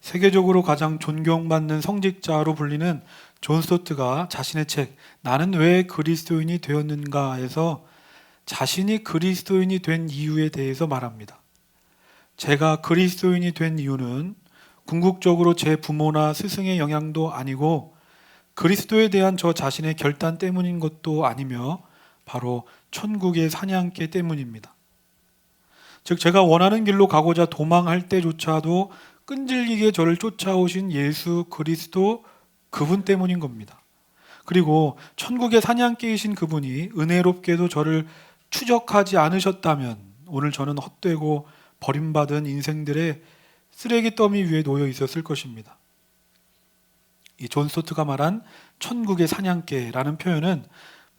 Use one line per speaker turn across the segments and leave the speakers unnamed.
세계적으로 가장 존경받는 성직자로 불리는 존 스토트가 자신의 책 나는 왜 그리스도인이 되었는가에서 자신이 그리스도인이 된 이유에 대해서 말합니다. 제가 그리스도인이 된 이유는 궁극적으로 제 부모나 스승의 영향도 아니고 그리스도에 대한 저 자신의 결단 때문인 것도 아니며 바로 천국의 사냥개 때문입니다. 즉 제가 원하는 길로 가고자 도망할 때조차도 끈질기게 저를 쫓아오신 예수 그리스도 그분 때문인 겁니다. 그리고 천국의 사냥개이신 그분이 은혜롭게도 저를 추적하지 않으셨다면 오늘 저는 헛되고 버림받은 인생들의 쓰레기 더미 위에 놓여 있었을 것입니다. 이 존 스토트가 말한 천국의 사냥개라는 표현은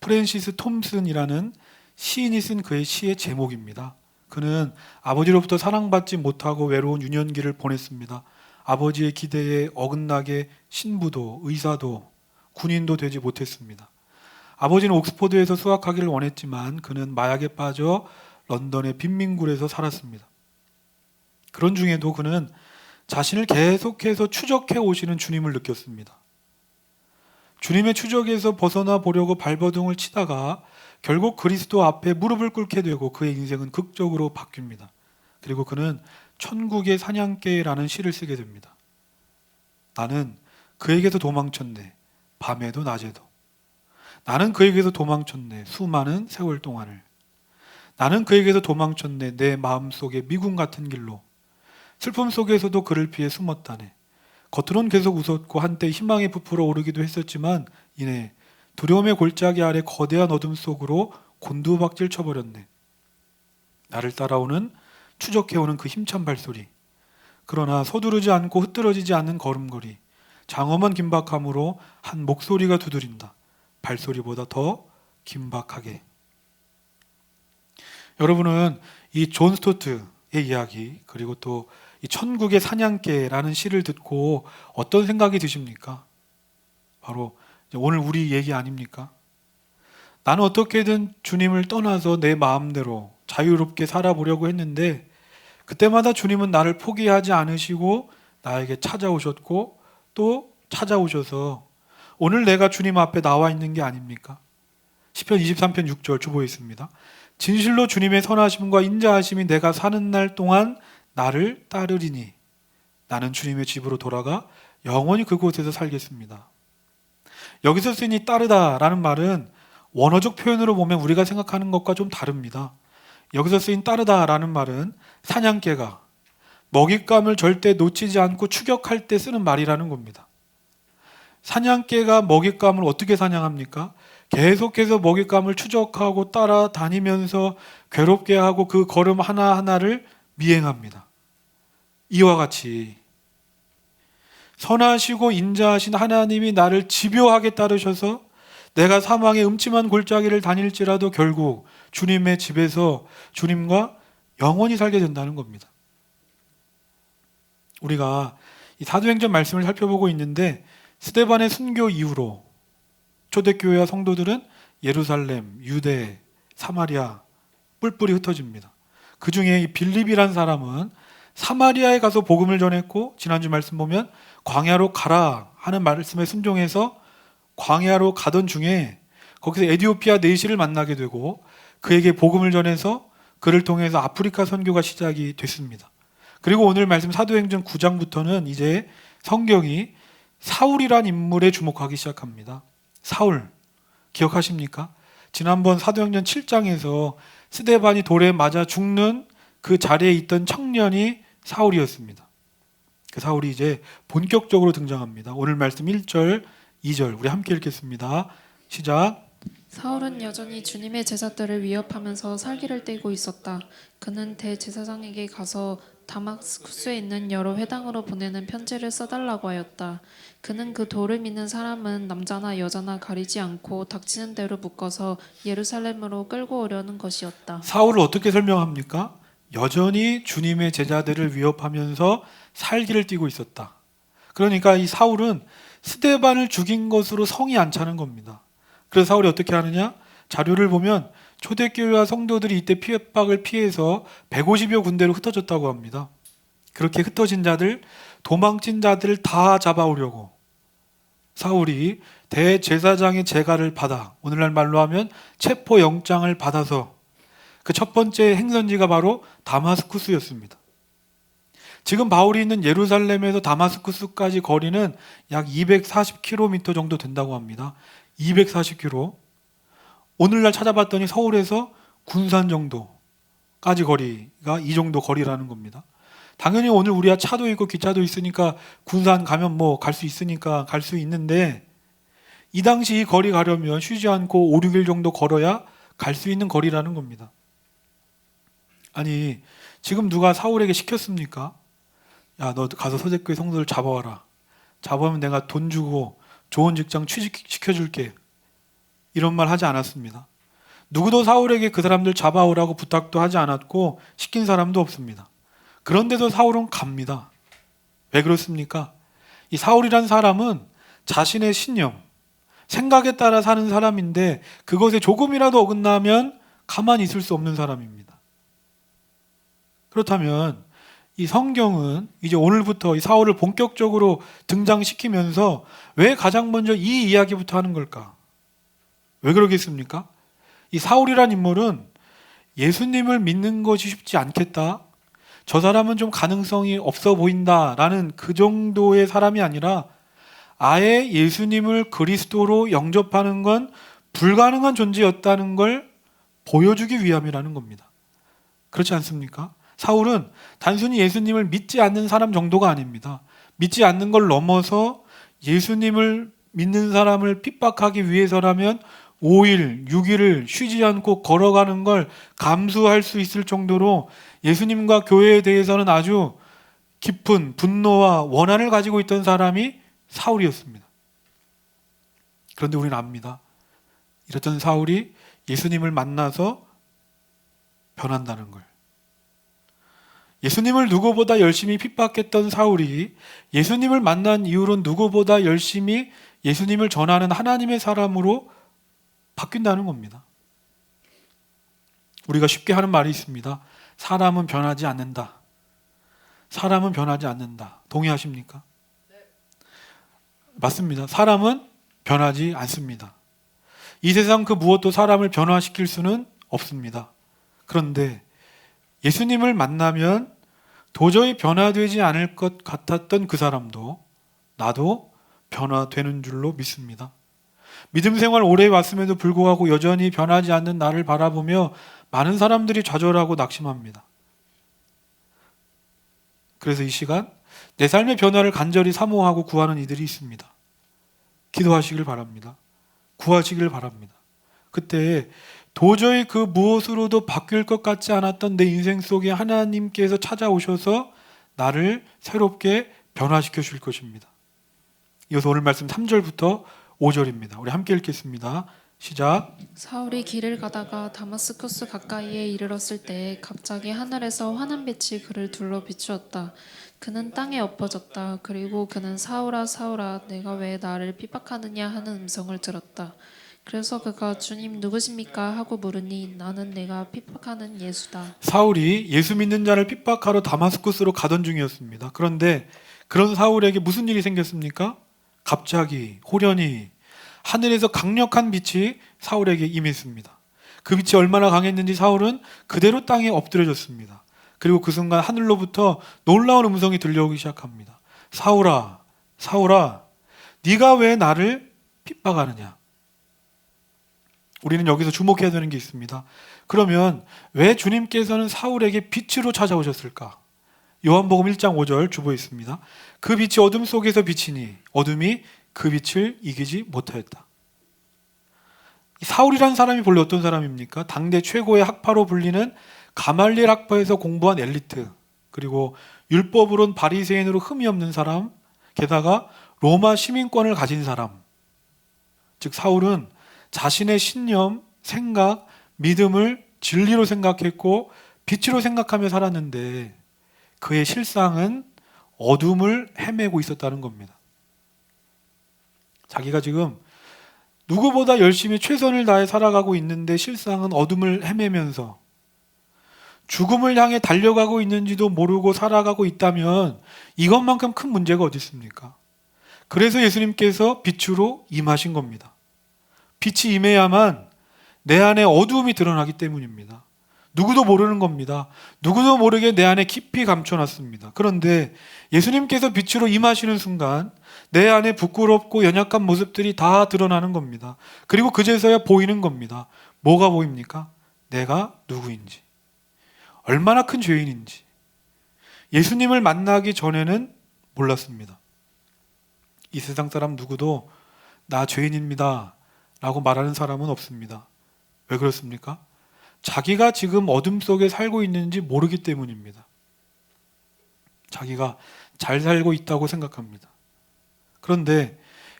프랜시스 톰슨이라는 시인이 쓴 그의 시의 제목입니다. 그는 아버지로부터 사랑받지 못하고 외로운 유년기를 보냈습니다. 아버지의 기대에 어긋나게 신부도 의사도 군인도 되지 못했습니다. 아버지는 옥스퍼드에서 수학하기를 원했지만 그는 마약에 빠져 런던의 빈민굴에서 살았습니다. 그런 중에도 그는 자신을 계속해서 추적해 오시는 주님을 느꼈습니다. 주님의 추적에서 벗어나 보려고 발버둥을 치다가 결국 그리스도 앞에 무릎을 꿇게 되고 그의 인생은 극적으로 바뀝니다. 그리고 그는 천국의 사냥개라는 시를 쓰게 됩니다. 나는 그에게서 도망쳤네. 밤에도 낮에도. 나는 그에게서 도망쳤네. 수많은 세월 동안을. 나는 그에게서 도망쳤네. 내 마음속에 미군 같은 길로. 슬픔 속에서도 그를 피해 숨었다네. 겉으론 계속 웃었고 한때 희망에 부풀어 오르기도 했었지만 이내 두려움의 골짜기 아래 거대한 어둠 속으로 곤두박질 쳐버렸네. 나를 따라오는 추적해오는 그 힘찬 발소리. 그러나 서두르지 않고 흐트러지지 않는 걸음걸이. 장엄한 긴박함으로 한 목소리가 두드린다. 발소리보다 더 긴박하게. 여러분은 이 존 스토트의 이야기 그리고 또 이 천국의 사냥개라는 시를 듣고 어떤 생각이 드십니까? 바로 오늘 우리 얘기 아닙니까? 나는 어떻게든 주님을 떠나서 내 마음대로 자유롭게 살아보려고 했는데 그때마다 주님은 나를 포기하지 않으시고 나에게 찾아오셨고 또 찾아오셔서 오늘 내가 주님 앞에 나와 있는 게 아닙니까? 시편 23편 6절 주보에 있습니다. 진실로 주님의 선하심과 인자하심이 내가 사는 날 동안 나를 따르리니 나는 주님의 집으로 돌아가 영원히 그곳에서 살겠습니다. 여기서 쓰인 이 따르다라는 말은 원어적 표현으로 보면 우리가 생각하는 것과 좀 다릅니다. 여기서 쓰인 따르다라는 말은 사냥개가 먹잇감을 절대 놓치지 않고 추격할 때 쓰는 말이라는 겁니다. 사냥개가 먹잇감을 어떻게 사냥합니까? 계속해서 먹잇감을 추적하고 따라다니면서 괴롭게 하고 그 걸음 하나하나를 미행합니다. 이와 같이 선하시고 인자하신 하나님이 나를 집요하게 따르셔서 내가 사망의 음침한 골짜기를 다닐지라도 결국 주님의 집에서 주님과 영원히 살게 된다는 겁니다. 우리가 이 사도행전 말씀을 살펴보고 있는데 스데반의 순교 이후로 초대교회와 성도들은 예루살렘, 유대, 사마리아 뿔뿔이 흩어집니다. 그 중에 이 빌립이란 사람은 사마리아에 가서 복음을 전했고 지난주 말씀 보면 광야로 가라 하는 말씀에 순종해서 광야로 가던 중에 거기서 에디오피아 내시를 만나게 되고 그에게 복음을 전해서 그를 통해서 아프리카 선교가 시작이 됐습니다. 그리고 오늘 말씀 사도행전 9장부터는 이제 성경이 사울이란 인물에 주목하기 시작합니다. 사울 기억하십니까? 지난번 사도행전 7장에서 스데반이 돌에 맞아 죽는 그 자리에 있던 청년이 사울이었습니다. 그 사울이 이제 본격적으로 등장합니다. 오늘 말씀 1절, 2절 우리 함께 읽겠습니다. 시작.
사울은 여전히 주님의 제자들을 위협하면서 살기를 떼고 있었다. 그는 대제사장에게 가서 다마스쿠스에 있는 여러 회당으로 보내는 편지를 써달라고 하였다. 그는 그 도를 믿는 사람은 남자나 여자나 가리지 않고 닥치는 대로 묶어서 예루살렘으로 끌고 오려는 것이었다.
사울을 어떻게 설명합니까? 여전히 주님의 제자들을 위협하면서 살기를 띠고 있었다. 그러니까 이 사울은 스데반을 죽인 것으로 성이 안 차는 겁니다. 그래서 사울이 어떻게 하느냐? 자료를 보면 초대교회와 성도들이 이때 피해박을 피해서 150여 군데로 흩어졌다고 합니다. 그렇게 흩어진 자들, 도망친 자들을 다 잡아오려고 사울이 대제사장의 재가를 받아, 오늘날 말로 하면 체포영장을 받아서 그 첫 번째 행선지가 바로 다마스쿠스였습니다. 지금 바울이 있는 예루살렘에서 다마스쿠스까지 거리는 약 240km 정도 된다고 합니다. 240km. 오늘날 찾아봤더니 서울에서 군산 정도까지 거리가 이 정도 거리라는 겁니다. 당연히 오늘 우리가 차도 있고 기차도 있으니까 군산 가면 뭐 갈 수 있으니까 갈 수 있는데, 이 당시 이 거리 가려면 쉬지 않고 5, 6일 정도 걸어야 갈 수 있는 거리라는 겁니다. 아니, 지금 누가 사울에게 시켰습니까? 야, 너 가서 서대교회 성도들 잡아와라. 잡아오면 내가 돈 주고 좋은 직장 취직시켜줄게. 이런 말 하지 않았습니다. 누구도 사울에게 그 사람들 잡아오라고 부탁도 하지 않았고 시킨 사람도 없습니다. 그런데도 사울은 갑니다. 왜 그렇습니까? 이 사울이란 사람은 자신의 신념, 생각에 따라 사는 사람인데 그것에 조금이라도 어긋나면 가만히 있을 수 없는 사람입니다. 그렇다면 이 성경은 이제 오늘부터 이 사울을 본격적으로 등장시키면서 왜 가장 먼저 이 이야기부터 하는 걸까? 왜 그러겠습니까? 이 사울이란 인물은 예수님을 믿는 것이 쉽지 않겠다, 저 사람은 좀 가능성이 없어 보인다라는 그 정도의 사람이 아니라 아예 예수님을 그리스도로 영접하는 건 불가능한 존재였다는 걸 보여주기 위함이라는 겁니다. 그렇지 않습니까? 사울은 단순히 예수님을 믿지 않는 사람 정도가 아닙니다. 믿지 않는 걸 넘어서 예수님을 믿는 사람을 핍박하기 위해서라면 5일, 6일을 쉬지 않고 걸어가는 걸 감수할 수 있을 정도로 예수님과 교회에 대해서는 아주 깊은 분노와 원한을 가지고 있던 사람이 사울이었습니다. 그런데 우리는 압니다. 이랬던 사울이 예수님을 만나서 변한다는 걸. 예수님을 누구보다 열심히 핍박했던 사울이 예수님을 만난 이후로 누구보다 열심히 예수님을 전하는 하나님의 사람으로 바뀐다는 겁니다. 우리가 쉽게 하는 말이 있습니다. 사람은 변하지 않는다. 사람은 변하지 않는다. 동의하십니까? 네. 맞습니다. 사람은 변하지 않습니다. 이 세상 그 무엇도 사람을 변화시킬 수는 없습니다. 그런데 예수님을 만나면 도저히 변화되지 않을 것 같았던 그 사람도 나도 변화되는 줄로 믿습니다. 믿음 생활 오래 왔음에도 불구하고 여전히 변하지 않는 나를 바라보며 많은 사람들이 좌절하고 낙심합니다. 그래서 이 시간 내 삶의 변화를 간절히 사모하고 구하는 이들이 있습니다. 기도하시길 바랍니다. 구하시길 바랍니다. 그때 도저히 그 무엇으로도 바뀔 것 같지 않았던 내 인생 속에 하나님께서 찾아오셔서 나를 새롭게 변화시켜 줄 것입니다. 이어서 오늘 말씀 3절부터 5절입니다. 우리 함께 읽겠습니다. 시작.
사울이 길을 가다가 다마스쿠스 가까이에 이르렀을 때 갑자기 하늘에서 환한 빛이 그를 둘러 비추었다. 그는 땅에 엎어졌다. 그리고 그는 사울아 사울아 내가 왜 나를 핍박하느냐 하는 음성을 들었다. 그래서 그가 주님 누구십니까 하고 물으니 나는 내가 핍박하는 예수다.
사울이 예수 믿는 자를 핍박하러 다마스쿠스로 가던 중이었습니다. 그런데 그런 사울에게 무슨 일이 생겼습니까? 갑자기 호련히 하늘에서 강력한 빛이 사울에게 임했습니다. 그 빛이 얼마나 강했는지 사울은 그대로 땅에 엎드려졌습니다. 그리고 그 순간 하늘로부터 놀라운 음성이 들려오기 시작합니다. 사울아, 사울아, 네가 왜 나를 핍박하느냐? 우리는 여기서 주목해야 되는 게 있습니다. 그러면 왜 주님께서는 사울에게 빛으로 찾아오셨을까? 요한복음 1장 5절 주보에 있습니다. 그 빛이 어둠 속에서 비치니 어둠이 그 빛을 이기지 못하였다. 사울이라는 사람이 본래 어떤 사람입니까? 당대 최고의 학파로 불리는 가말리엘 학파에서 공부한 엘리트, 그리고 율법으론 바리새인으로 흠이 없는 사람, 게다가 로마 시민권을 가진 사람. 즉 사울은 자신의 신념, 생각, 믿음을 진리로 생각했고 빛으로 생각하며 살았는데 그의 실상은 어둠을 헤매고 있었다는 겁니다. 자기가 지금 누구보다 열심히 최선을 다해 살아가고 있는데 실상은 어둠을 헤매면서 죽음을 향해 달려가고 있는지도 모르고 살아가고 있다면 이것만큼 큰 문제가 어디 있습니까? 그래서 예수님께서 빛으로 임하신 겁니다. 빛이 임해야만 내 안에 어두움이 드러나기 때문입니다. 누구도 모르는 겁니다. 누구도 모르게 내 안에 깊이 감춰놨습니다. 그런데 예수님께서 빛으로 임하시는 순간 내 안에 부끄럽고 연약한 모습들이 다 드러나는 겁니다. 그리고 그제서야 보이는 겁니다. 뭐가 보입니까? 내가 누구인지, 얼마나 큰 죄인인지. 예수님을 만나기 전에는 몰랐습니다. 이 세상 사람 누구도 나 죄인입니다 라고 말하는 사람은 없습니다. 왜 그렇습니까? 자기가 지금 어둠 속에 살고 있는지 모르기 때문입니다. 자기가 잘 살고 있다고 생각합니다. 그런데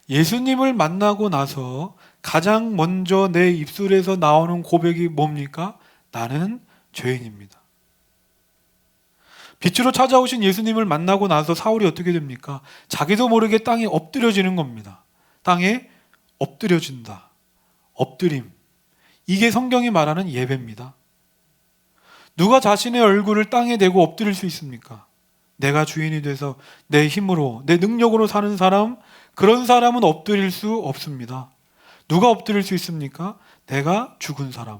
예수님을 만나고 나서 가장 먼저 내 입술에서 나오는 고백이 뭡니까? 나는 죄인입니다. 빛으로 찾아오신 예수님을 만나고 나서 사울이 어떻게 됩니까? 자기도 모르게 땅에 엎드려지는 겁니다. 땅에 엎드려진다. 엎드림. 이게 성경이 말하는 예배입니다. 누가 자신의 얼굴을 땅에 대고 엎드릴 수 있습니까? 내가 주인이 돼서 내 힘으로, 내 능력으로 사는 사람, 그런 사람은 엎드릴 수 없습니다. 누가 엎드릴 수 있습니까? 내가 죽은 사람.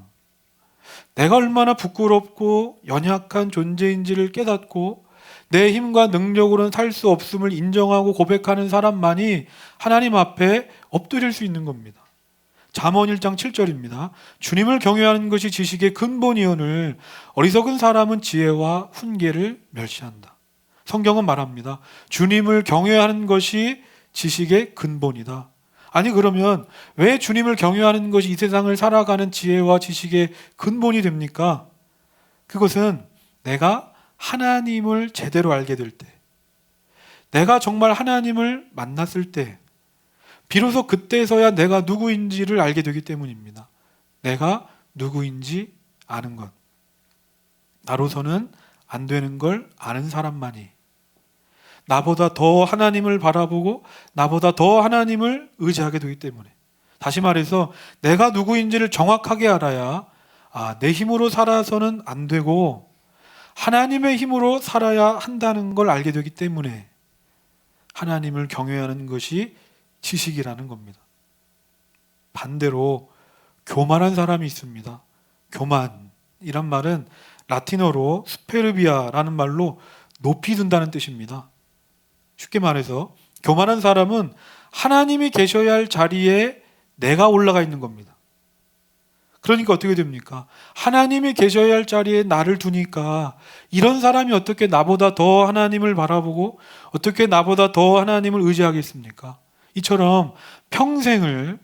내가 얼마나 부끄럽고 연약한 존재인지를 깨닫고 내 힘과 능력으로는 살 수 없음을 인정하고 고백하는 사람만이 하나님 앞에 엎드릴 수 있는 겁니다. 잠언 1장 7절입니다. 주님을 경외하는 것이 지식의 근본이오늘 어리석은 사람은 지혜와 훈계를 멸시한다. 성경은 말합니다. 주님을 경외하는 것이 지식의 근본이다. 아니 그러면 왜 주님을 경외하는 것이 이 세상을 살아가는 지혜와 지식의 근본이 됩니까? 그것은 내가 하나님을 제대로 알게 될 때, 내가 정말 하나님을 만났을 때 비로소 그때서야 내가 누구인지를 알게 되기 때문입니다. 내가 누구인지 아는 것. 나로서는 안 되는 걸 아는 사람만이 나보다 더 하나님을 바라보고 나보다 더 하나님을 의지하게 되기 때문에, 다시 말해서 내가 누구인지를 정확하게 알아야 내 힘으로 살아서는 안 되고 하나님의 힘으로 살아야 한다는 걸 알게 되기 때문에 하나님을 경외하는 것이 지식이라는 겁니다. 반대로 교만한 사람이 있습니다. 교만이란 말은 라틴어로 스페르비아라는 말로 높이 든다는 뜻입니다. 쉽게 말해서 교만한 사람은 하나님이 계셔야 할 자리에 내가 올라가 있는 겁니다. 그러니까 어떻게 됩니까? 하나님이 계셔야 할 자리에 나를 두니까 이런 사람이 어떻게 나보다 더 하나님을 바라보고 어떻게 나보다 더 하나님을 의지하겠습니까? 이처럼 평생을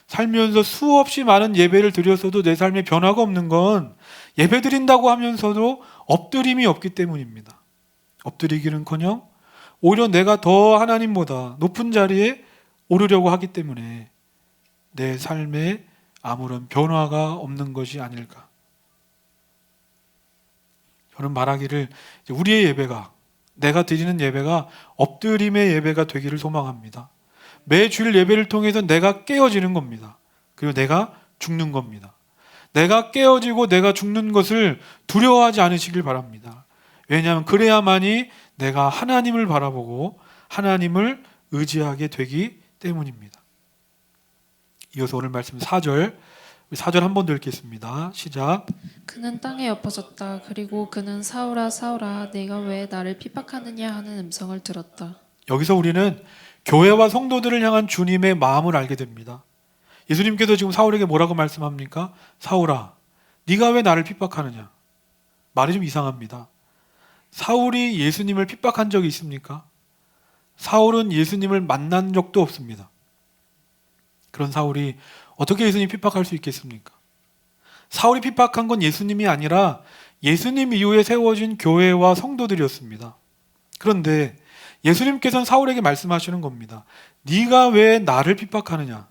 살면서 수없이 많은 예배를 드렸어도 내 삶에 변화가 없는 건 예배 드린다고 하면서도 엎드림이 없기 때문입니다. 엎드리기는커녕 오히려 내가 더 하나님보다 높은 자리에 오르려고 하기 때문에 내 삶에 아무런 변화가 없는 것이 아닐까. 저는 말하기를 우리의 예배가, 내가 드리는 예배가 엎드림의 예배가 되기를 소망합니다. 매 주일 예배를 통해서 내가 깨어지는 겁니다. 그리고 내가 죽는 겁니다. 내가 깨어지고 내가 죽는 것을 두려워하지 않으시길 바랍니다. 왜냐하면 그래야만이 내가 하나님을 바라보고 하나님을 의지하게 되기 때문입니다. 이어서 오늘 말씀 4절 한 번 더 읽겠습니다. 시작.
그는 땅에 엎어졌다. 그리고 그는 사울아 사울아 내가 왜 나를 핍박하느냐 하는 음성을 들었다.
여기서 우리는 교회와 성도들을 향한 주님의 마음을 알게 됩니다. 예수님께서 지금 사울에게 뭐라고 말씀합니까? 사울아, 네가 왜 나를 핍박하느냐? 말이 좀 이상합니다. 사울이 예수님을 핍박한 적이 있습니까? 사울은 예수님을 만난 적도 없습니다. 그런 사울이 어떻게 예수님 핍박할 수 있겠습니까? 사울이 핍박한 건 예수님이 아니라 예수님 이후에 세워진 교회와 성도들이었습니다. 그런데 예수님께서는 사울에게 말씀하시는 겁니다. 네가 왜 나를 핍박하느냐?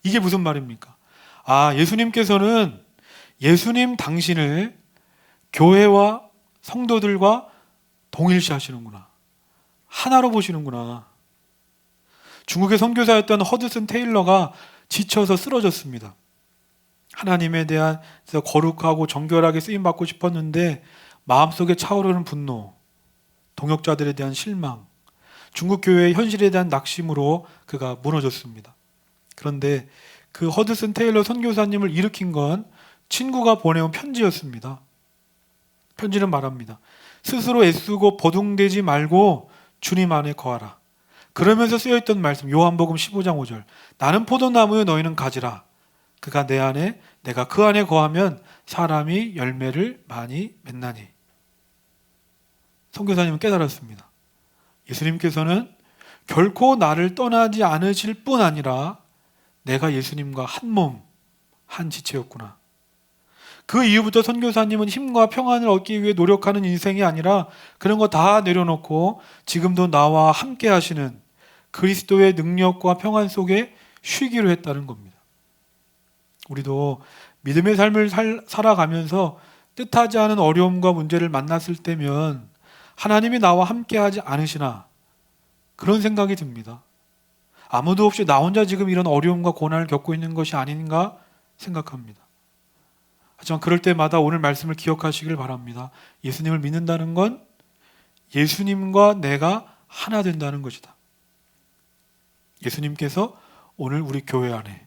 이게 무슨 말입니까? 예수님께서는 예수님 당신을 교회와 성도들과 동일시하시는구나. 하나로 보시는구나. 중국의 선교사였던 허드슨 테일러가 지쳐서 쓰러졌습니다. 하나님에 대한 거룩하고 정결하게 쓰임받고 싶었는데 마음속에 차오르는 분노, 동역자들에 대한 실망, 중국 교회의 현실에 대한 낙심으로 그가 무너졌습니다. 그런데 그 허드슨 테일러 선교사님을 일으킨 건 친구가 보내온 편지였습니다. 편지는 말합니다. 스스로 애쓰고 버둥대지 말고 주님 안에 거하라. 그러면서 쓰여있던 말씀, 요한복음 15장 5절. 나는 포도나무요 너희는 가지라. 그가 내 안에, 내가 그 안에 거하면 사람이 열매를 많이 맺나니. 선교사님은 깨달았습니다. 예수님께서는 결코 나를 떠나지 않으실 뿐 아니라 내가 예수님과 한 몸, 한 지체였구나. 그 이후부터 선교사님은 힘과 평안을 얻기 위해 노력하는 인생이 아니라 그런 거 다 내려놓고 지금도 나와 함께 하시는 그리스도의 능력과 평안 속에 쉬기로 했다는 겁니다. 우리도 믿음의 삶을 살아가면서 뜻하지 않은 어려움과 문제를 만났을 때면 하나님이 나와 함께 하지 않으시나 그런 생각이 듭니다. 아무도 없이 나 혼자 지금 이런 어려움과 고난을 겪고 있는 것이 아닌가 생각합니다. 하지만 그럴 때마다 오늘 말씀을 기억하시길 바랍니다. 예수님을 믿는다는 건 예수님과 내가 하나 된다는 것이다. 예수님께서 오늘 우리 교회 안에,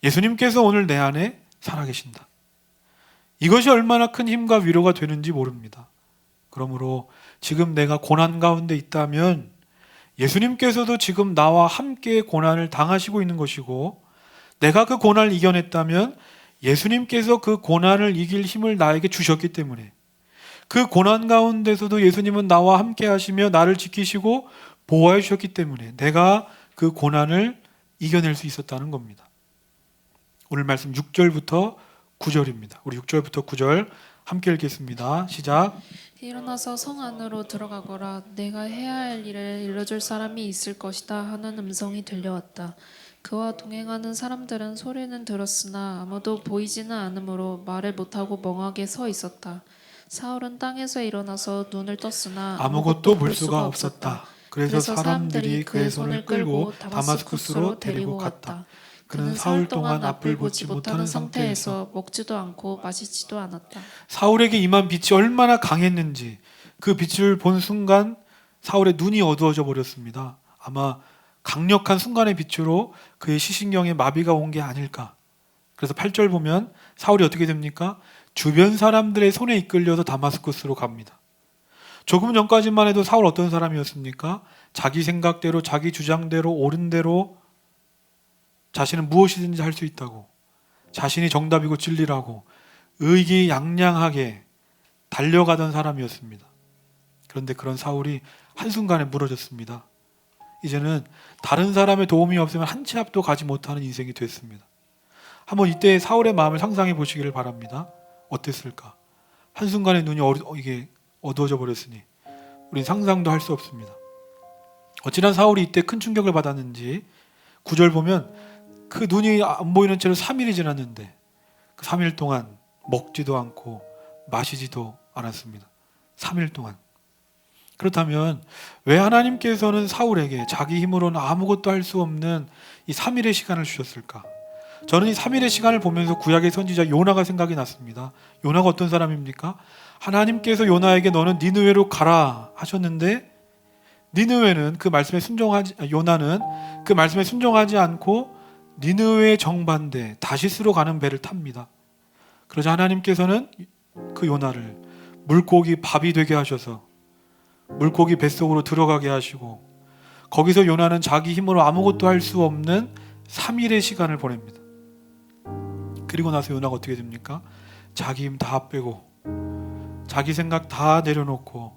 예수님께서 오늘 내 안에 살아계신다. 이것이 얼마나 큰 힘과 위로가 되는지 모릅니다. 그러므로 지금 내가 고난 가운데 있다면 예수님께서도 지금 나와 함께 고난을 당하시고 있는 것이고, 내가 그 고난을 이겨냈다면 예수님께서 그 고난을 이길 힘을 나에게 주셨기 때문에, 그 고난 가운데서도 예수님은 나와 함께 하시며 나를 지키시고 보호해 주셨기 때문에 내가 그 고난을 이겨낼 수 있었다는 겁니다. 오늘 말씀 6절부터 9절입니다. 우리 6절부터 9절 함께 읽겠습니다. 시작.
일어나서 성 안으로 들어가거라. 내가 해야 할 일을 일러줄 사람이 있을 것이다 하는 음성이 들려왔다. 그와 동행하는 사람들은 소리는 들었으나 아무도 보이지는 않으므로 말을 못하고 멍하게 서 있었다. 사울은 땅에서 일어나서 눈을 떴으나
아무것도 볼 수가 없었다. 그래서 사람들이 그의 손을 끌고 다마스쿠스로 데리고 갔다. 그는 사흘 동안 앞을 보지 못하는 상태에서
먹지도 않고 마시지도 않았다.
사울에게 임한 빛이 얼마나 강했는지 그 빛을 본 순간 사울의 눈이 어두워져 버렸습니다. 아마 강력한 순간의 빛으로 그의 시신경에 마비가 온 게 아닐까. 그래서 8절 보면 사울이 어떻게 됩니까? 주변 사람들의 손에 이끌려서 다마스쿠스로 갑니다. 조금 전까지만 해도 사울 어떤 사람이었습니까? 자기 생각대로, 자기 주장대로, 옳은 대로 자신은 무엇이든지 할 수 있다고, 자신이 정답이고 진리라고 의기양양하게 달려가던 사람이었습니다. 그런데 그런 사울이 한순간에 무너졌습니다. 이제는 다른 사람의 도움이 없으면 한 치 앞도 가지 못하는 인생이 됐습니다. 한번 이때 사울의 마음을 상상해 보시기를 바랍니다. 어땠을까? 한순간에 눈이 이게 어두워져 버렸으니 우린 상상도 할 수 없습니다. 어찌나 사울이 이때 큰 충격을 받았는지 9절 보면 그 눈이 안 보이는 채로 3일이 지났는데 그 3일 동안 먹지도 않고 마시지도 않았습니다. 3일 동안. 그렇다면 왜 하나님께서는 사울에게 자기 힘으로는 아무것도 할 수 없는 이 3일의 시간을 주셨을까? 저는 이 3일의 시간을 보면서 구약의 선지자 요나가 생각이 났습니다. 요나가 어떤 사람입니까? 하나님께서 요나에게 너는 니느웨로 가라 하셨는데 요나는 그 말씀에 순종하지 않고 니느웨 정반대 다시스로 가는 배를 탑니다. 그러자 하나님께서는 그 요나를 물고기 밥이 되게 하셔서 물고기 뱃속으로 들어가게 하시고 거기서 요나는 자기 힘으로 아무것도 할 수 없는 3일의 시간을 보냅니다. 그리고 나서 요나가 어떻게 됩니까? 자기 힘 다 빼고 자기 생각 다 내려놓고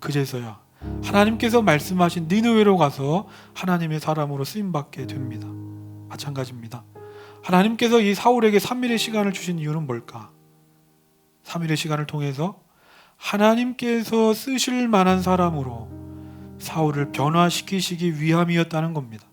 그제서야 하나님께서 말씀하신 니느웨로 가서 하나님의 사람으로 쓰임받게 됩니다. 마찬가지입니다. 하나님께서 이 사울에게 3일의 시간을 주신 이유는 뭘까? 3일의 시간을 통해서 하나님께서 쓰실 만한 사람으로 사울을 변화시키시기 위함이었다는 겁니다.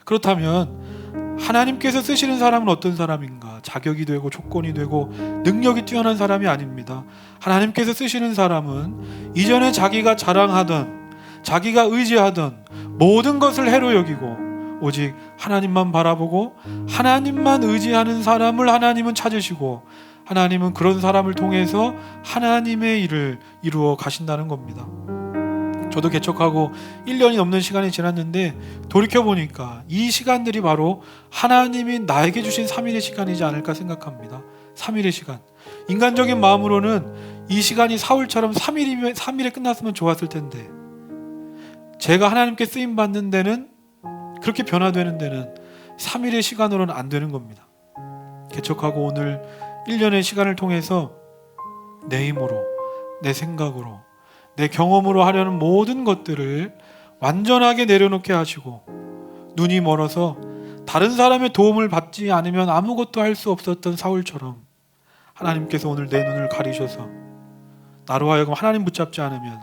그렇다면 하나님께서 쓰시는 사람은 어떤 사람인가? 자격이 되고 조건이 되고 능력이 뛰어난 사람이 아닙니다. 하나님께서 쓰시는 사람은 이전에 자기가 자랑하던, 자기가 의지하던 모든 것을 해로 여기고 오직 하나님만 바라보고 하나님만 의지하는 사람을 하나님은 찾으시고 하나님은 그런 사람을 통해서 하나님의 일을 이루어 가신다는 겁니다. 저도 개척하고 1년이 넘는 시간이 지났는데 돌이켜보니까 이 시간들이 바로 하나님이 나에게 주신 3일의 시간이지 않을까 생각합니다. 3일의 시간. 인간적인 마음으로는 이 시간이 사울처럼 3일에 끝났으면 좋았을 텐데 제가 하나님께 쓰임받는 데는 그렇게 변화되는 데는 3일의 시간으로는 안 되는 겁니다. 개척하고 오늘 1년의 시간을 통해서 내 힘으로, 내 생각으로, 내 경험으로 하려는 모든 것들을 완전하게 내려놓게 하시고 눈이 멀어서 다른 사람의 도움을 받지 않으면 아무것도 할 수 없었던 사울처럼 하나님께서 오늘 내 눈을 가리셔서 나로 하여금 하나님 붙잡지 않으면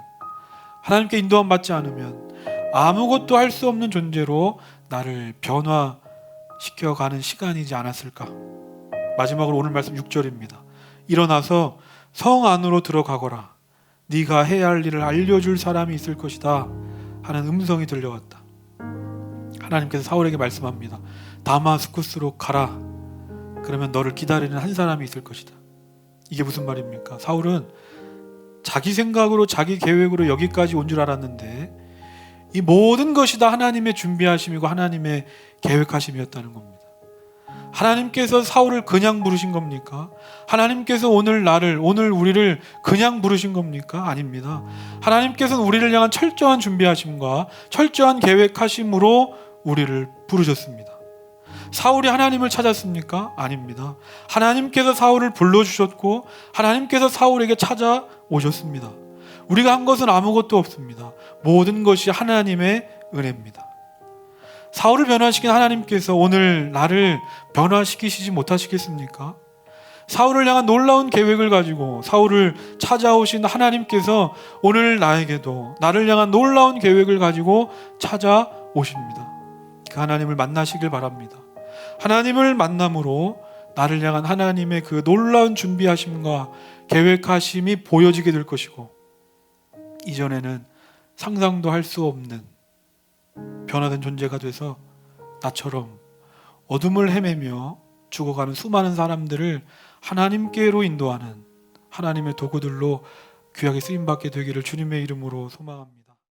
하나님께 인도함 받지 않으면 아무것도 할 수 없는 존재로 나를 변화시켜가는 시간이지 않았을까. 마지막으로 오늘 말씀 6절입니다. 일어나서 성 안으로 들어가거라. 네가 해야 할 일을 알려줄 사람이 있을 것이다 하는 음성이 들려왔다. 하나님께서 사울에게 말씀합니다. 다마스쿠스로 가라. 그러면 너를 기다리는 한 사람이 있을 것이다. 이게 무슨 말입니까? 사울은 자기 생각으로 자기 계획으로 여기까지 온 줄 알았는데 이 모든 것이 다 하나님의 준비하심이고 하나님의 계획하심이었다는 겁니다. 하나님께서 사울을 그냥 부르신 겁니까? 하나님께서 오늘 우리를 그냥 부르신 겁니까? 아닙니다. 하나님께서는 우리를 향한 철저한 준비하심과 철저한 계획하심으로 우리를 부르셨습니다. 사울이 하나님을 찾았습니까? 아닙니다. 하나님께서 사울을 불러주셨고 하나님께서 사울에게 찾아오셨습니다. 우리가 한 것은 아무것도 없습니다. 모든 것이 하나님의 은혜입니다. 사울을 변화시킨 하나님께서 오늘 나를 변화시키시지 못하시겠습니까? 사울을 향한 놀라운 계획을 가지고 사울을 찾아오신 하나님께서 오늘 나를 향한 놀라운 계획을 가지고 찾아오십니다. 그 하나님을 만나시길 바랍니다. 하나님을 만남으로 나를 향한 하나님의 그 놀라운 준비하심과 계획하심이 보여지게 될 것이고 이전에는 상상도 할 수 없는 변화된 존재가 돼서 나처럼 어둠을 헤매며 죽어가는 수많은 사람들을 하나님께로 인도하는 하나님의 도구들로 귀하게 쓰임받게 되기를 주님의 이름으로 소망합니다.